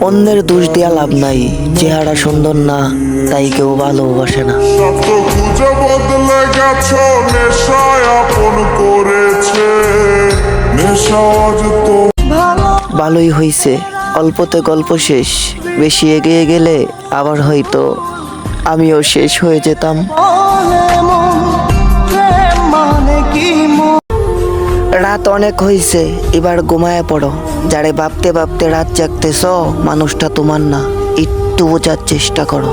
অন্যের দোষ দেয়া লাভ নাই, চেহারা সুন্দর না তাই কেউ ভালোবাসে না। খুঁজে বদলে গেছো, নেশায় আপন করেছে, নেশা আজ তো ভালোই হইছে, অল্পতে গল্প শেষ, বেশি এগিয়ে গেলে আবার হয়তো আমিও শেষ হয়ে যেতাম। রাত অনেক হইছে, এবার ঘুমায় পড়ো। যারে ভাবতে ভাবতে রাত জাগতেছ, মানুষটা তোমার না, একটু বোঝার চেষ্টা করো।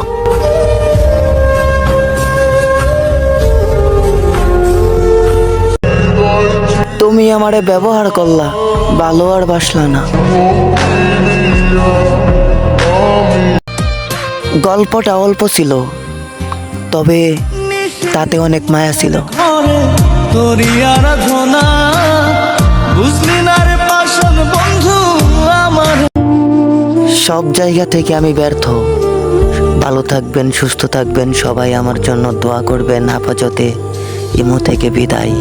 তুমি আমারে ব্যবহার করলা, ভালো আর বাসলা না। গল্পটা অল্প ছিল, তবে তাতে অনেক মায়া ছিল। সব জায়গা থেকে আমি ব্যর্থ। ভালো থাকবেন, সুস্থ থাকবেন, সবাই আমার জন্য দোয়া করবেন। আপাততে ইমো থেকে বিদায়।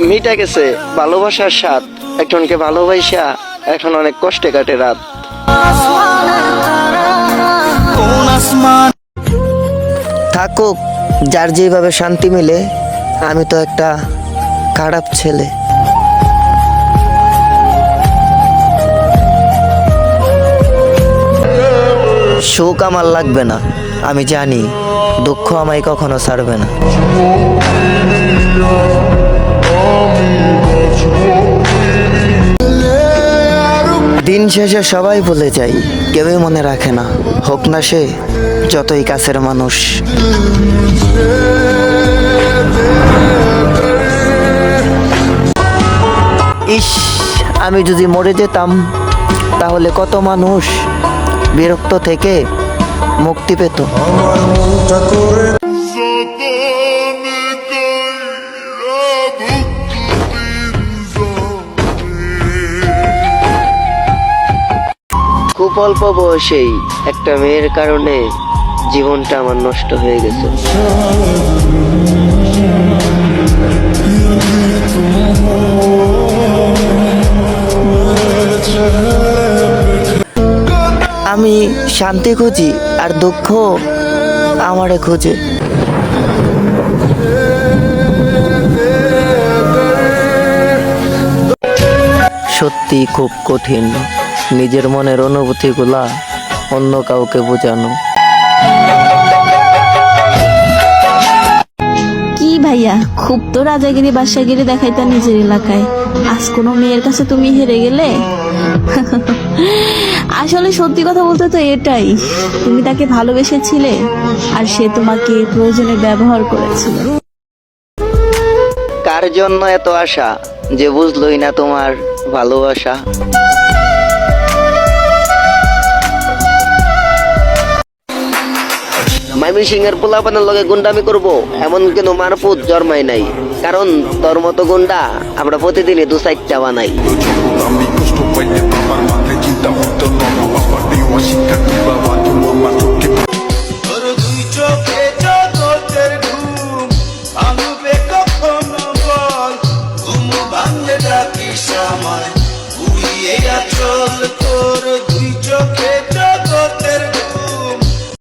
মিটা গেছে ভালোবাসার স্বাদ, একজনকে ভালোবাসা এখন অনেক কষ্টে কাটে রাত। থাকুক যার যেভাবে শান্তি মিলে, আমি তো একটা খারাপ ছেলে। সুখ আমার লাগবে না, আমি জানি দুঃখ আমায় কখনো ছাড়বে না। দিন শেষে সবাই ভুলে যায়, কেউই মনে রাখে না, হোক না সে যতই কাছের মানুষ। ইস, আমি যদি মরে যেতাম তাহলে কত মানুষ বিরক্ত থেকে মুক্তি পেত। খুব অল্প বয়সেই একটা মেয়ের কারণে জীবনটা আমার নষ্ট হয়ে গেছে। আমি শান্তি খুঁজি আর দুঃখ আমারে খুঁজে। সত্যি খুব কঠিন নিজের মনের অনুভূতিগুলা অন্য কাউকে বোঝানো। কি ভাইয়া, খুব তো রাজাগিরি বাদশাগিরি দেখাইতা নিজের এলাকায়, আজ কোনো মেয়ের কাছে তুমি হেরে গেলে? আসলে সত্যি কথা বলতে তো এটাই, তুমি তাকে ভালোবেসেছিলে আর সে তোমাকে প্রয়োজনে ব্যবহার করেছিল। কার জন্য এত আশা যে বুঝলই না তোমার ভালোবাসা। ময়মনসিং এর পোলাপানের লগে গুন্ডামি করব এমন কেন মারফুত জন্মাই নাই, কারণ তোর মতো গুন্ডা আমরা প্রতিদিনই 2-4টা বানাই। আমি কষ্ট পাইলে বাবার মাথায় চিন্তা হতো না, বাবা দেওয়া শিক্ষা কি বাবা